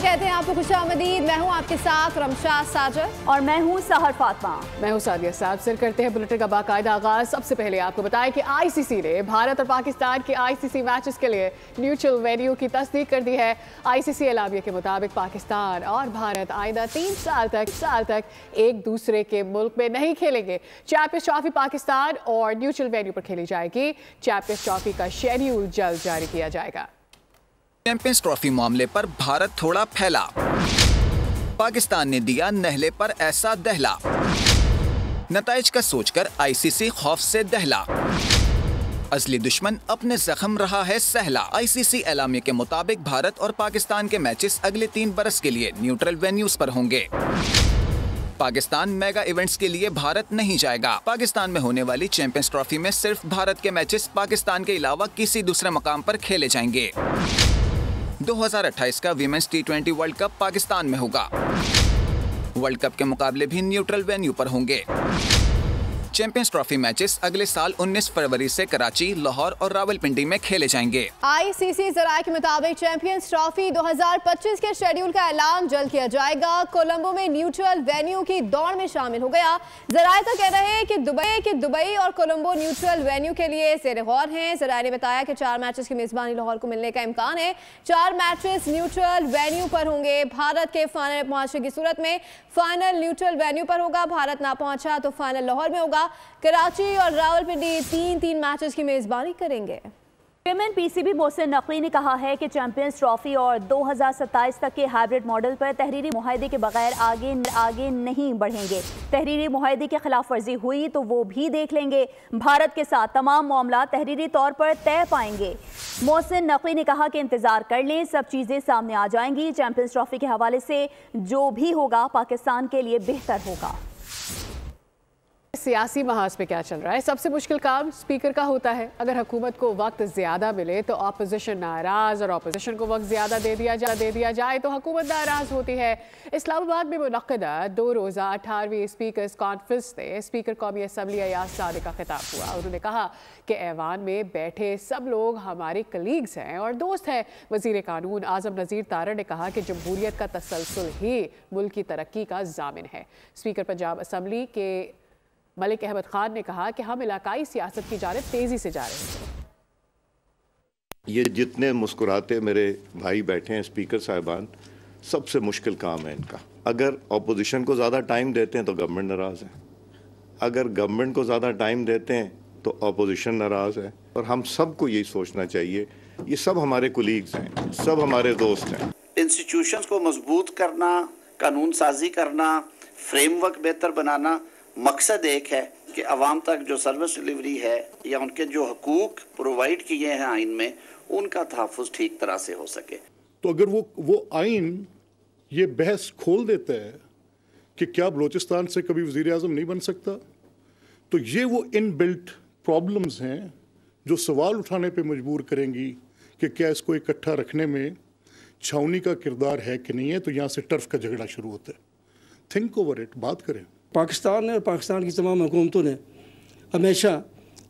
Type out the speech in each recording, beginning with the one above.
कहते हैं आपको खुशामदीद। मैं हूं आपके साथ रमशा साजर और मैं हूं सहर फातमा। मैं हूं सादिया साहब। सिर करते हैं बुलेटिन का बाकायदा आगाज। सबसे पहले आपको बताएं कि आईसीसी ने भारत और पाकिस्तान के आईसीसी मैचेस के लिए न्यूट्रल वेन्यू की तस्दीक कर दी है। आईसीसी एलामिया के मुताबिक पाकिस्तान और भारत आइंदा 3 साल तक एक दूसरे के मुल्क में नहीं खेलेंगे। चैंपियंस ट्रॉफी पाकिस्तान और न्यूट्रल वेन्यू पर खेली जाएगी। चैंपियंस ट्रॉफी का शेड्यूल जल्द जारी किया जाएगा। चैंपियंस ट्रॉफी मामले पर भारत थोड़ा फैला, पाकिस्तान ने दिया नहले पर ऐसा दहला, नताइज का सोचकर आईसीसी खौफ से दहला, असली दुश्मन अपने जख्म रहा है सहला। आईसीसी एलामिया के मुताबिक भारत और पाकिस्तान के मैचेस अगले 3 बरस के लिए न्यूट्रल वेन्यूज पर होंगे। पाकिस्तान मेगा इवेंट्स के लिए भारत नहीं जाएगा। पाकिस्तान में होने वाली चैंपियंस ट्रॉफी में सिर्फ भारत के मैचेस पाकिस्तान के अलावा किसी दूसरे मकाम पर खेले जाएंगे। 2028 का women's T20 world cup Pakistan में होगा। वर्ल्ड कप के मुकाबले भी न्यूट्रल वेन्यू पर होंगे। चैंपियंस ट्रॉफी मैचेस अगले साल 19 फरवरी से कराची, लाहौर और रावलपिंडी में खेले जाएंगे। आईसीसी जराये के मुताबिक चैंपियंस ट्रॉफी 2025 के शेड्यूल का ऐलान जल्द किया जाएगा। कोलंबो में न्यूट्रल वेन्यू की दौड़ में शामिल हो गया। जराये तो कह रहे हैं कि दुबई और कोलंबो न्यूट्रल वेन्यू के लिए ज़ेर गौर हैं। जराये ने बताया कि 4 मैचेस की मेजबानी लाहौर को मिलने का इम्कान है। 4 मैचेस न्यूट्रल वेन्यू पर होंगे। भारत के फाइनल पहुंचने की सूरत में फाइनल न्यूट्रल वेन्यू पर होगा। भारत ना पहुंचा तो फाइनल लाहौर में होगा। कराची और रावलपिंडी 3-3 मैचेस की मेजबानी करेंगे। चेयरमैन पीसीबी मोहसिन नकवी ने कहा है कि चैंपियंस ट्रॉफी और 2027 तक के हाइब्रिड मॉडल पर तहरीरी मुआहदे के बगैर आगे नहीं बढ़ेंगे। तहरीरी मुआहदे की खिलाफ वर्जी हुई तो वो भी देख लेंगे। भारत के साथ तमाम मामला तहरीरी तौर पर तय पाएंगे। मोहसिन नकवी ने कहा कि इंतजार कर लें, सब चीज़ें सामने आ जाएंगी। चैंपियंस ट्रॉफी के हवाले से जो भी होगा पाकिस्तान के लिए बेहतर होगा। सियासी महाज पे क्या चल रहा है? सबसे मुश्किल काम स्पीकर का होता है। अगर हुकूमत को वक्त ज़्यादा मिले तो अपोजिशन नाराज़ और अपोजिशन को वक्त ज़्यादा दे दिया जाए तो हुकूमत नाराज़ होती है। इस्लामाबाद में मुनक़्क़दा 2 रोज़ा 18वीं स्पीकर्स कॉन्फ्रेंस में स्पीकर कौमी असम्बली अयाज सादिक का खिताब हुआ। उन्होंने कहा कि ऐवान में बैठे सब लोग हमारे कलीग्स हैं और दोस्त हैं। वज़ीर कानून आज़म नज़ीर तारड़ ने कहा कि जमहूरियत का तसलसल ही मुल्क की तरक्की का ज़ामिन है। स्पीकर पंजाब असम्बली के मलिक अहमद खान ने कहा कि हम इलाकाई सियासत की जानिब तेजी से जा रहे हैं। ये जितने मुस्कुराते मेरे भाई बैठे हैं स्पीकर साहिबान, सबसे मुश्किल काम है इनका। अगर अपोजिशन को ज़्यादा टाइम देते हैं तो गवर्नमेंट नाराज़ है, अगर गवर्नमेंट को ज़्यादा टाइम देते हैं तो अपोजिशन नाराज़ है। और हम सबको यही सोचना चाहिए, ये सब हमारे कुलीग्स हैं, सब हमारे दोस्त हैं। इंस्टीट्यूशंस को मजबूत करना, कानून साजी करना, फ्रेमवर्क बेहतर बनाना, मकसद एक है कि आवाम तक जो सर्विस डिलीवरी है या उनके जो हकूक प्रोवाइड किए हैं आइन में, उनका तहफ़्फ़ुज़ ठीक तरह से हो सके। तो अगर वो आइन ये बहस खोल देता है कि क्या बलोचिस्तान से कभी वज़ीर आज़म नहीं बन सकता, तो ये वो इनबिल्ट प्रॉब्लम्स हैं जो सवाल उठाने पे मजबूर करेंगी कि क्या इसको इकट्ठा रखने में छावनी का किरदार है कि नहीं है। तो यहाँ से टर्फ का झगड़ा शुरू होता है। थिंक ओवर इट, बात करें। पाकिस्तान ने और पाकिस्तान की तमाम हुकूमतों ने हमेशा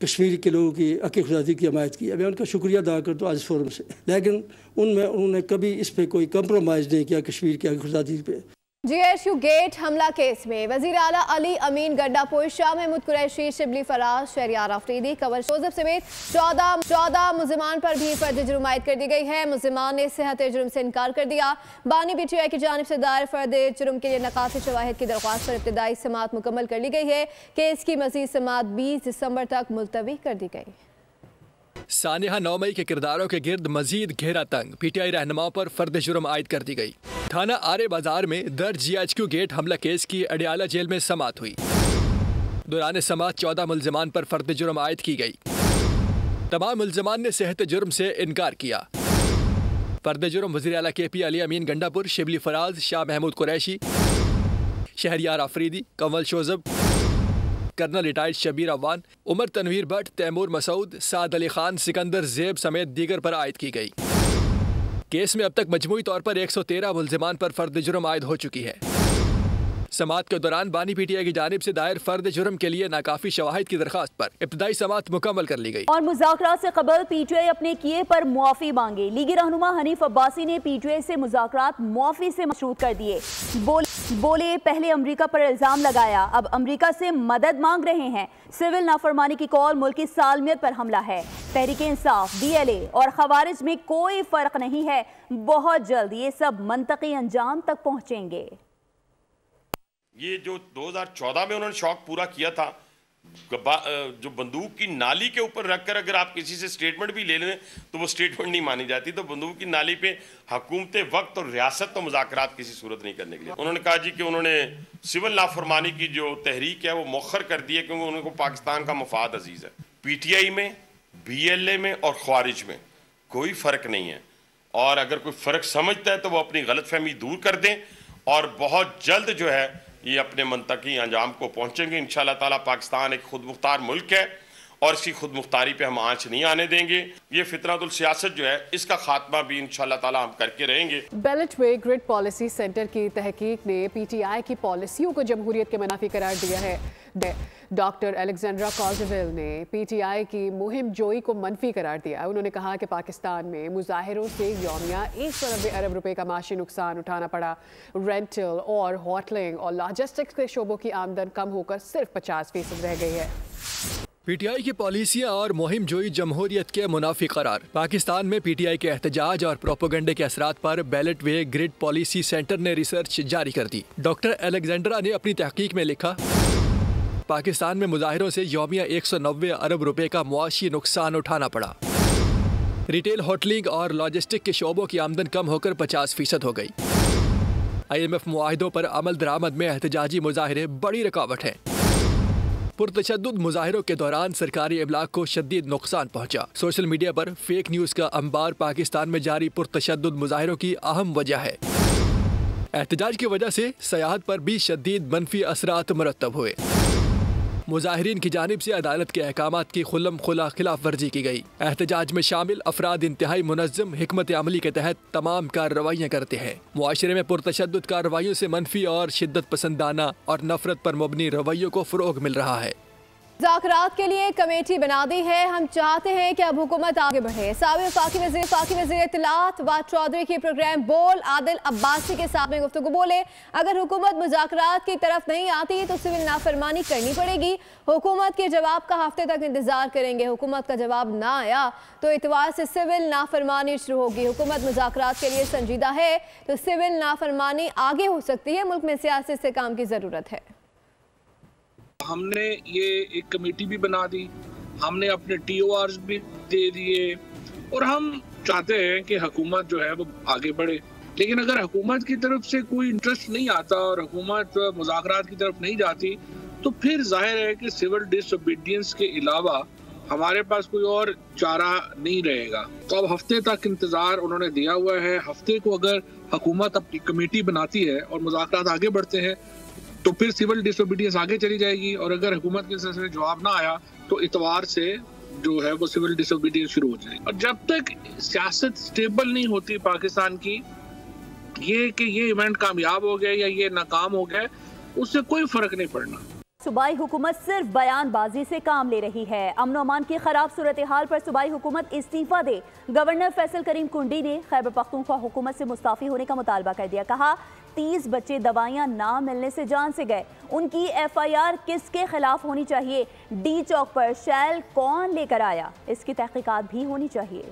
कश्मीर के लोगों की हक़ खुदादी की हमायत की है। मैं उनका शुक्रिया अदा करता हूँ आज फोरम से, लेकिन उन्होंने कभी इस पर कोई कंप्रोमाइज़ नहीं किया कश्मीर की हक़ खुदादी पे। GSU गेट हमला केस में वज़ीर आला अली अमीन गंडापुर, शाह महमूद कुरैशी, शिबली फराज, शहरियार अफरीदी, कंवर जोसेफ समेत 14 मुल्ज़िमान पर भी फर्द जुर्म आयद कर दी गई है। मुल्ज़िमान ने सेहत जुर्म से इनकार कर दिया। बानी PTI की जानिब से दायर फर्द जुर्म के लिए नकाफ़ी शवाहिद की दरख्वास्त पर इब्तिदाई समाअत मुकम्मल कर ली गई है। केस की मज़ीद समाअत 20 दिसंबर तक मुलतवी कर दी गई। सानिहा 9 मई के किरदारों के गिर्द मजीद घेरा तंग, PTI रहनुमाओं पर फर्द जुर्म आयद कर दी गई। थाना आरे बाजार में दर्ज GHQ गेट हमला केस की अडियाला जेल में समाअत हुई। दौरान समाअत 14 मुल्ज़िमान पर फर्द जुर्म आयद की गई। तमाम मुल्ज़िमान ने सेहत जुर्म से इनकार किया। फर्द जुर्म वज़ीर आला KP Ali Amin Gandapur, Shibli Faraz, Shah Mahmood Qureshi, Shehryar Afridi, Kanwal Joseph, colonel retired Shabbir Awan, Umar Tanveer Bhatt, Taimur Masood, Saad Ali Khan, Sikandar Zeb समेत दीगर पर आयद की गई। केस में अब तक मजमूई तौर पर 113 मुल्ज़िमान पर फर्द जुर्म आयद हो चुकी है। समाअत के दौरान बानी पीटीआई की जानिब से दायर फर्द जुर्म के लिए नाकाफी शवाहिद की दरखास्त पर इब्तदाई समाअत मुकम्मल कर ली गई और मुज़ाकरात से कबल पीटीआई अपने किए पर मुआफ़ी मांगे। लीगी रहनुमा हनीफ अब्बासी ने पीटीआई से मुज़ाकरात मुआफ़ी से मशरूत कर दिए। बोले पहले अमरीका पर इल्ज़ाम लगाया, अब अमरीका से मदद मांग रहे हैं। सिविल नाफरमानी की कॉल मुल्क की सालमियत पर हमला है। तहरीक इंसाफ, BLA और खवारिज में कोई फर्क नहीं है। बहुत जल्द ये सब मंतकी अंजाम तक पहुंचेंगे। ये जो 2014 में उन्होंने शौक पूरा किया था, जो बंदूक की नाली के ऊपर रखकर अगर आप किसी से स्टेटमेंट भी ले लें तो वो स्टेटमेंट नहीं मानी जाती। तो बंदूक की नाली पे हुकूमत वक्त और रियासत तो मुज़ाकरात किसी सूरत नहीं करने के लिए। उन्होंने कहा जी कि उन्होंने सिविल नाफरमानी की जो तहरीक है वो मौखर कर दी है क्योंकि उनको पाकिस्तान का मफाद अजीज़ है। PTI में, BLA में और ख्वारिज में कोई फ़र्क नहीं है, और अगर कोई फ़र्क समझता है तो वो अपनी गलतफहमी दूर कर दें और बहुत जल्द जो है ये अपने मंतकी अंजाम को पहुंचेंगे। इंशाअल्लाह ताला पाकिस्तान एक खुद मुख्तार मुल्क है और इसकी खुद मुख्तारी पे हम आंच नहीं आने देंगे। ये फितरतुल सियासत जो है इसका खात्मा भी इंशाअल्लाह ताला हम करके रहेंगे। बेल्ट वे ग्रिड पॉलिसी सेंटर की तहकीक ने PTI की पॉलिसियों को जमहूरियत के मुनाफी करार दिया है। डॉक्टर अलेक्जेंड्रा कॉल्डवेल ने PTI की मुहिम जोई को मनफी करार दिया। उन्होंने कहा कि पाकिस्तान में मुजाहिरों से यौमिया 190 अरब रुपए का माशी नुकसान उठाना पड़ा। रेंटल और होटलिंग और लॉजिस्टिक्स के शोबों की आमदन कम होकर सिर्फ 50% रह गई है। PTI की पॉलिसियाँ और मुहिम जोई जमहूरियत के मुनाफी करार। पाकिस्तान में PTI के एहतजाज और प्रोपोगंडे के असरात पर बैलेट वे ग्रिड पॉलिसी सेंटर ने रिसर्च जारी कर दी। डॉक्टर अलेक्जेंड्रा ने अपनी तहकीक में लिखा, पाकिस्तान में मुजाहिरों से यौमिया 190 अरब रुपए का मुआशी नुकसान उठाना पड़ा। रिटेल, होटलिंग और लॉजिस्टिक के शोबों की आमदन कम होकर 50% हो गई। IMF मुआहिदों पर अमल दरामद में एहतजाजी मुजाहिरे बड़ी रुकावट हैं। पुरतशद्दुद मुजाहिरों के दौरान सरकारी इब्लाग को शदीद नुकसान पहुंचा। सोशल मीडिया पर फेक न्यूज़ का अंबार पाकिस्तान में जारी पुरतशद्दुद मुजाहिरों की अहम वजह है। एहतजाज की वजह से सयाहत पर भी शदीद मनफी असरात मुरतब हुए। मुजाहिरीन की जानिब से अदालत के अहकामात की खुल्लम खुला खिलाफ वर्जी की गई। एहतजाज में शामिल अफराद इंतहाई मुनज़्ज़म हिकमत अमली के तहत तमाम कार्रवाइयाँ करते हैं। मुआशरे में पुरतशद्दुद कार्रवाइयों से मनफी और शिद्दत पसंदाना और नफरत पर मबनी रवैयों को फ़रोग मिल रहा है। मुज़ाकरात के लिए कमेटी बना दी है। हम चाहते हैं कि अब हुकूमत आगे बढ़े। साबिक़ वफ़ाक़ी वज़ीर इत्तलात वाद चौधरी की प्रोग्राम बोल आदिल अब्बासी के साथ में गुफ्तगू बोले, अगर हुकूमत मुज़ाकरात की तरफ नहीं आती तो सिविल नाफरमानी करनी पड़ेगी। हुकूमत के जवाब का हफ्ते तक इंतजार करेंगे। हुकूमत का जवाब ना आया तो इतवार से सिविल नाफरमानी शुरू होगी। हुकूमत मुज़ाकरात के लिए संजीदा है तो सिविल नाफरमानी आगे हो सकती है। मुल्क में सियासत से काम की ज़रूरत है। हमने ये एक कमेटी भी बना दी, हमने अपने TORs भी दे दिए और हम चाहते हैं कि हुकूमत जो है वो आगे बढ़े। लेकिन अगर हुकूमत की तरफ से कोई इंटरेस्ट नहीं आता और हुकूमत मुज़ाकरात की तरफ नहीं जाती तो फिर जाहिर है कि सिविल डिसओबीडियंस के अलावा हमारे पास कोई और चारा नहीं रहेगा। तो अब हफ्ते तक इंतज़ार उन्होंने दिया हुआ है। हफ्ते को अगर हुकूमत अपनी कमेटी बनाती है और मुज़ाकरात आगे बढ़ते हैं तो फिर सिविल डिसओबीडियंस आगे चली जाएगी और अगर हुकूमत के तरफ से जवाब ना आया तो इतवार से जो है वो सिविल डिसओबीडियंस शुरू हो जाएगी। और जब तक सियासत स्टेबल नहीं होती पाकिस्तान की, ये कि ये इवेंट कामयाब हो गया या ये नाकाम हो गया, उससे कोई फर्क नहीं पड़ना। सूबाई हुकूमत सिर्फ बयानबाजी से काम ले रही है। अमन और अमान की खराब सूरत हाल पर सूबाई हुकूमत इस्तीफा दे। गवर्नर फैसल करीम कुंडी ने खैबर पख्तूनख्वा हुकूमत से मुस्ताफी होने का मुतालबा कर दिया। कहा 30 बच्चे दवाइयाँ ना मिलने से जान से गए, उनकी FIR किसके खिलाफ होनी चाहिए? D चौक पर शैल कौन लेकर आया? इसकी तहकीकात भी होनी चाहिए।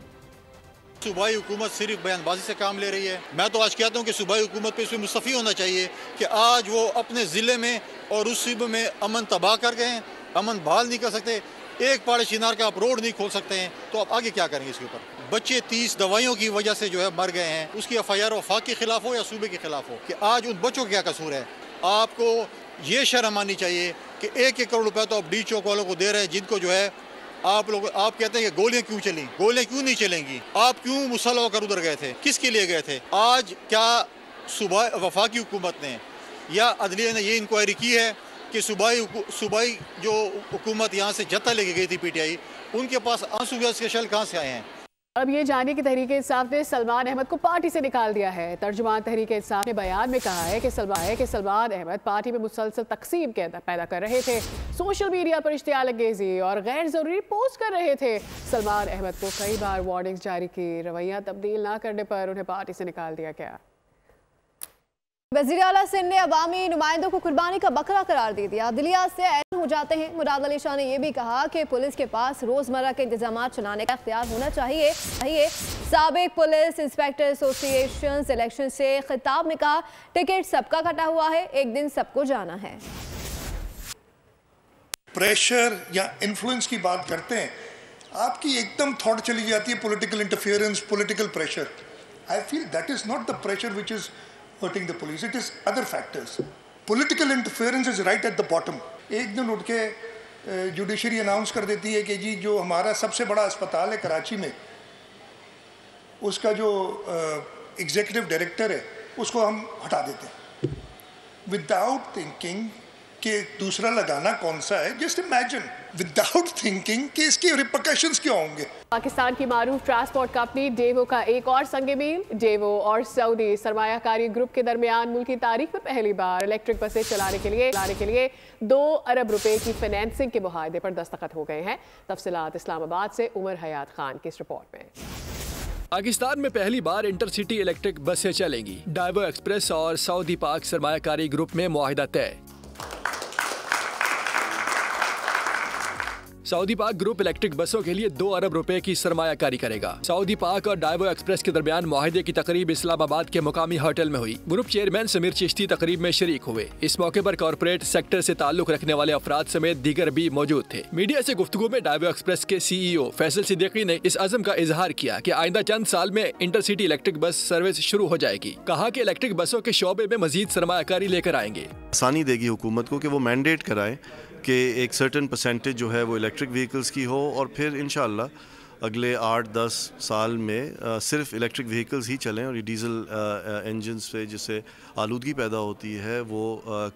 सूबाई हुकूमत सिर्फ बयानबाजी से काम ले रही है। मैं तो आज कहता हूँ कि सूबाई हुकूमत पे इसमें मुस्तफ़ी होना चाहिए कि आज वो अपने ज़िले में और उस सूबे में अमन तबाह कर गए हैं, अमन बहाल नहीं कर सकते। एक पाड़े चिनार का आप रोड नहीं खोल सकते हैं तो आप आगे क्या करेंगे इसके ऊपर? बच्चे 30 दवाइयों की वजह से जो है मर गए हैं। उसकी FIR वफाक के खिलाफ हो या सूबे के खिलाफ हो कि आज उन बच्चों का क्या कसूर है? आपको ये शर्म आनी चाहिए कि 1-1 करोड़ रुपया तो आप D चौक वालों को दे रहे हैं, जिनको जो है आप कहते हैं कि गोलियां क्यों चली? गोलियां क्यों नहीं चलेंगी? आप क्यों मुसल्लह होकर उधर गए थे? किसके लिए गए थे? आज क्या वफाकी हुकूमत ने या अदलिया ने ये इंक्वायरी की है कि सूबाई जो हुकूमत यहाँ से जत्था लेके गई थी PTI, उनके पास आंसू गैस के शेल कहाँ से आए हैं? अब ये जानिए कि तहरीक इंसाफ ने सलमान अहमद को पार्टी से निकाल दिया है। तर्जुमान तहरीक इंसाफ ने बयान में कहा है कि सलमान अहमद पार्टी में मुसलसल तकसीम पैदा कर रहे थे, सोशल मीडिया पर इश्तियाल अंगेजी और गैर जरूरी पोस्ट कर रहे थे। सलमान अहमद को कई बार वार्निंग्स जारी की, रवैया तब्दील ना करने पर उन्हें पार्टी से निकाल दिया गया। वज़ीर आला सिंध ने अवामी नुमाइंदों को कुर्बानी का बकरा करार दे दिया, अदलिया से ऐलान हो जाते हैं। मुराद अली शाह ने यह भी कहा कि पुलिस के पास रोजमर्रा के इंतजाम चलाने का इख्तियार होना चाहिए। साबिक पुलिस इंस्पेक्टर एसोसिएशन इलेक्शन से खिताब में कहा, टिकट सबका कटा हुआ है, एक दिन सबको जाना है। प्रेशर या इन्फ्लुएंस की बात करते हैं, आपकी एकदम थॉट चली जाती है political interference, political pressure. I feel that is not the pressure which is hurting the police, it is other factors. Political interference is right at the bottom. एक दिन उठ के जुडिशरी अनाउंस कर देती है कि जी जो हमारा सबसे बड़ा अस्पताल है कराची में, उसका जो एग्जीक्यूटिव डायरेक्टर है उसको हम हटा देते हैं विदाउट थिंकिंग कि दूसरा लगाना कौन सा है। जस्ट इमेजिन, विदाउट थिंकिंग कि इसके रिपरकशंस क्या होंगे। पाकिस्तान की मारूफ ट्रांसपोर्ट कंपनी डेवो का एक और संगे मील। डेवो और सऊदी सरमायाकारी ग्रुप के दरमियान मुल्क की तारीख में पहली बार इलेक्ट्रिक बसें चलाने के लिए 2 अरब रुपए की फाइनेंसिंग के मुआहदे पर दस्तखत हो गए हैं। तफसीलात इस्लामाबाद से उमर हयात खान की इस रिपोर्ट में। पाकिस्तान में पहली बार इंटरसिटी इलेक्ट्रिक बसें चलेंगी। डाइवो एक्सप्रेस और सऊदी पाक सरमायाकारी ग्रुप में मुआहिदा तय। सऊदी पाक ग्रुप इलेक्ट्रिक बसों के लिए 2 अरब रुपए की सरमायाकारी करेगा। सऊदी पाक और डाइवो एक्सप्रेस के दरमियान मुआहिदे की तकरीब इस्लामाबाद के मुकामी होटल में हुई। ग्रुप चेयरमैन समीर चिश्ती तकरीब में शरीक हुए। इस मौके पर कॉर्पोरेट सेक्टर से ताल्लुक रखने वाले अफराद समेत दीगर भी मौजूद थे। मीडिया से गुफ्तगू में डाइवो एक्सप्रेस के CEO फैसल सिद्दीकी ने इस अज़म का इजहार किया कि आइंदा चंद साल में इंटरसिटी इलेक्ट्रिक बस सर्विस शुरू हो जाएगी। कहा कि इलेक्ट्रिक बसों के शोबे में मजीद सरमायाकारी लेकर आएंगे। आसानी देगी हुकूमत को कि वो मैंडेट कराए कि एक सर्टेन परसेंटेज जो है वो इलेक्ट्रिक व्हीकल्स की हो, और फिर इंशाल्लाह अगले 8-10 साल में सिर्फ इलेक्ट्रिक व्हीकल्स ही चलें और ये डीजल इंजन से जिससे आलूदगी पैदा होती है वो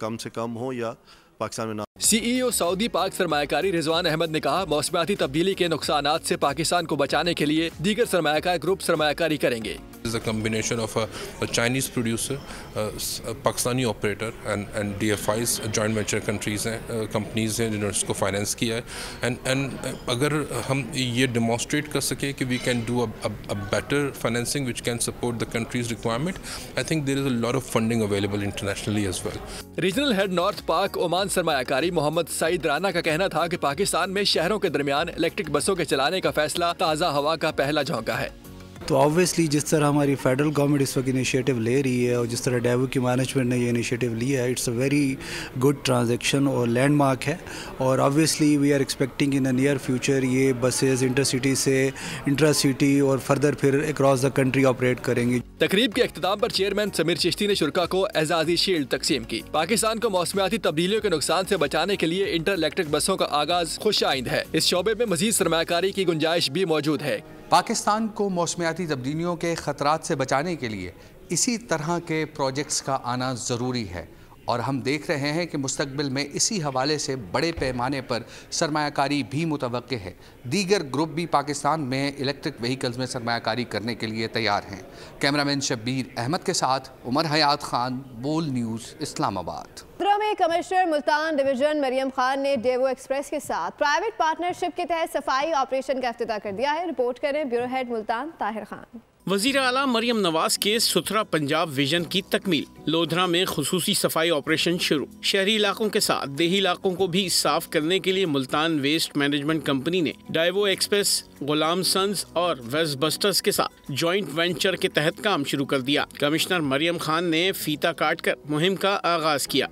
कम से कम हो या पाकिस्तान में ना। CEO सऊदी पाक सरमायाकारी रिजवान अहमद ने कहा, मौसमियाती तब्दीली के नुकसानात से पाकिस्तान को बचाने के लिए दीगर सरमायाकार ग्रुप सरमायाकारी करेंगे। is a combination of a Chinese producer, a Pakistani operator and DFIs joint venture countries हैं, companies हैं जिन्होंने इसको फाइनेंस किया है। and अगर हम ये demonstrate कर सके कि we can do a better financing which can support the country's requirement, I think there is a lot of funding available internationally as well. Regional head north पाक ओमान सरमायाकारी मोहम्मद सईद राना का कहना था कि पाकिस्तान में शहरों के दरमियान इलेक्ट्रिक बसों के चलाने का फैसला ताज़ा हवा का पहला झोंका है। तो ऑब्वियसली जिस तरह हमारी फेडरल गवर्नमेंट इस वक्त इनिशिएटिव ले रही है और जिस तरह डेवो की मैनेजमेंट ने ये इनिशिएटिव लिया है, it's a very good transaction और लैंडमार्क है। और obviously we are expecting in the near future ये बसेस इंटरसिटी से इंट्रासिटी और फर्दर फिर अक्रॉस द कंट्री ऑपरेट करेंगी। तकरीब के अख्तिताम पर चेयरमैन समीर चिश्ती ने शुरका को एजाजी शील्ड तकसीम की। पाकिस्तान को मौसमियाती तब्दीलियों के नुकसान से बचाने के लिए इंटर इलेक्ट्रिक बसों का आगाज खुश आइंद है। इस शोबे में मजीद सरमायाकारी की गुंजाइश भी मौजूद है। पाकिस्तान को मौसमियाती तब्दीलियों के ख़तरात से बचाने के लिए इसी तरह के प्रोजेक्ट्स का आना ज़रूरी है, और हम देख रहे हैं कि मुस्तकबिल में इसी हवाले से बड़े पैमाने पर सरमायाकारी भी मुतवक्के है। दीगर ग्रुप भी पाकिस्तान में इलेक्ट्रिक व्हीकल्स में सरमायाकारी करने के लिए तैयार हैं। कैमरामैन शब्बीर अहमद के साथ उमर हयात खान, बोल न्यूज़, इस्लामाबाद। में कमिश्नर मुल्तान डिवीजन मरियम खान ने डेवो एक्सप्रेस के साथ प्राइवेट पार्टनरशिप के तहत सफाई ऑपरेशन का इफ्तिताह कर दिया है। रिपोर्ट करें ब्यूरो हेड मुल्तान ताहिर खान। वज़ीर आला मरियम नवाज के सुथरा पंजाब विजन की तकमील। लोधरा में खुसूसी सफाई ऑपरेशन शुरू। शहरी इलाकों के साथ देही इलाकों को भी साफ करने के लिए मुल्तान वेस्ट मैनेजमेंट कंपनी ने डाइवो एक्सप्रेस, गुलाम सन्स और वेस्ट बस्टर्स के साथ जॉइंट वेंचर के तहत काम शुरू कर दिया। कमिश्नर मरियम खान ने फीता काट कर मुहिम का आगाज किया।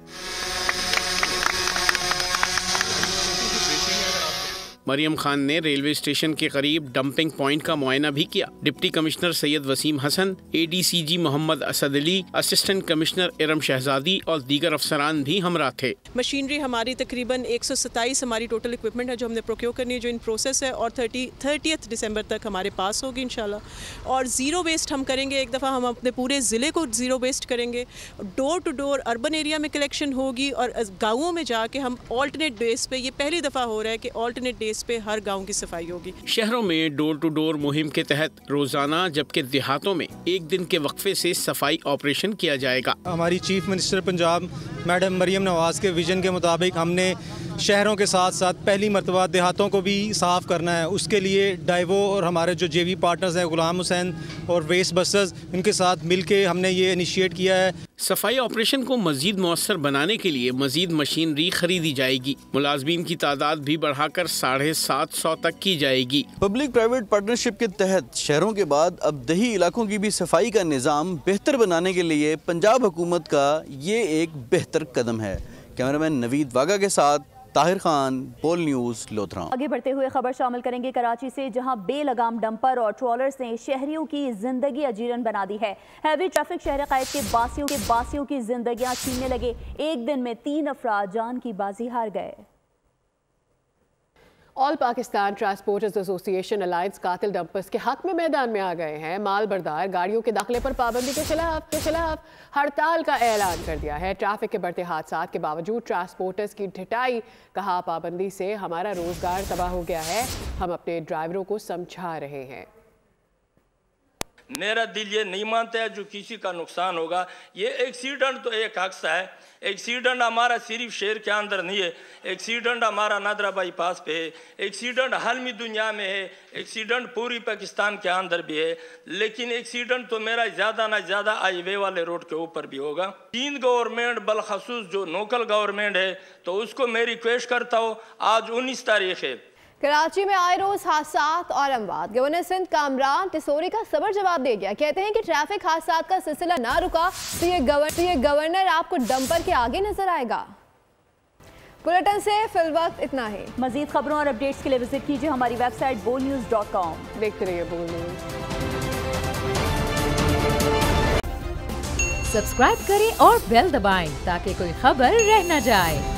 मरियम खान ने रेलवे स्टेशन के करीब डंपिंग पॉइंट का मुआयना भी किया। Deputy commissioner Syed Waseem Hasan, ADCG Mohammad Asad Ali, assistant commissioner Iram Shahzadi और दीगर अफसरान भी हमरा थे। मशीनरी हमारी तकरीबन 127 हमारी टोटल इक्विपमेंट है जो हमने प्रोक्योर करनी है, जो इन प्रोसेस है, और 30 दिसंबर तक हमारे पास होगी इंशाल्लाह। और ज़ीरो वेस्ट हम करेंगे। एक दफ़ा हम अपने पूरे ज़िले को ज़ीरो वेस्ट करेंगे। Door to door urban area में कलेक्शन होगी और गाँवों में जाके हम ऑल्टरनेट बेस पे, ये पहली दफ़ा हो रहा है कि ऑल्टरनेट बेस बेस पे हर गाँव की सफाई होगी। शहरों में डोर टू डोर मुहिम के तहत रोजाना, जबकि देहातों में एक दिन के वक्फे से सफाई ऑपरेशन किया जाएगा। हमारी chief minister Punjab madam Maryam Nawaz के विजन के मुताबिक हमने शहरों के साथ साथ पहली मरतबा देहातों को भी साफ़ करना है। उसके लिए डाइवो और हमारे जो जेवी पार्टनर्स हैं गुलाम हुसैन और वेस्ट बस्टर्स, इनके साथ मिलके हमने ये इनिशिएट किया है। सफाई ऑपरेशन को मजीद मौसर बनाने के लिए मजीद मशीनरी खरीदी जाएगी। मुलाजमीन की तादाद भी बढ़ाकर 750 तक की जाएगी। पब्लिक प्राइवेट पार्टनरशिप के तहत शहरों के बाद अब दही इलाकों की भी सफाई का निज़ाम बेहतर बनाने के लिए पंजाब हुकूमत का ये एक बेहतर कदम है। कैमरामैन नवीद वागा के साथ ताहिर खान, बोल न्यूज़, लोधरा। आगे बढ़ते हुए खबर शामिल करेंगे कराची से, जहां बेलगाम डंपर और ट्रॉलर्स ने शहरियों की जिंदगी अजीरन बना दी है। हैवी ट्रैफिक शहर कायद के बासियों की जिंदगियां छीनने लगे। एक दिन में 3 अफराद जान की बाजी हार गए। All Pakistan transporters association alliance कातिल डंपर्स के हक में मैदान में आ गए हैं। माल बरदार गाड़ियों के दाखिले पर पाबंदी के खिलाफ हड़ताल का ऐलान कर दिया है। ट्रैफिक के बढ़ते हादसात के बावजूद ट्रांसपोर्टर्स की ढिठाई, कहा पाबंदी से हमारा रोजगार तबाह हो गया है, हम अपने ड्राइवरों को समझा रहे हैं। मेरा दिल ये नहीं मानता है जो किसी का नुकसान होगा। ये एक्सीडेंट तो एक हादसा है। एक्सीडेंट हमारा सिर्फ शहर के अंदर नहीं है, एक्सीडेंट हमारा नादरा बाईपास पे है, एक्सीडेंट हालमी दुनिया में है, एक्सीडेंट पूरी पाकिस्तान के अंदर भी है। लेकिन एक्सीडेंट तो मेरा ज़्यादा ना ज़्यादा हाईवे वाले रोड के ऊपर भी होगा। 3 गवर्नमेंट बलखसूस जो लोकल गवर्नमेंट है, तो उसको मैं रिक्वेस्ट करता हूँ, आज 19 तारीख है। कराची में आए रोज हादसात और अमवात। गवर्नर सिंध कामरान टिसोरी का सबर जवाब दे गया। कहते हैं कि ट्रैफिक हादसात का सिलसिला ना रुका तो ये गवर्नर आपको डंपर के आगे नजर आएगा। बुलेटिन से फिलवक्त इतना ही। मजीद खबरों और अपडेट्स के लिए विजिट कीजिए हमारी वेबसाइट bolnews.com। देखते रहिए बोल न्यूज़। सब्सक्राइब करें और बेल दबाएं ताकि कोई खबर रह न जाए।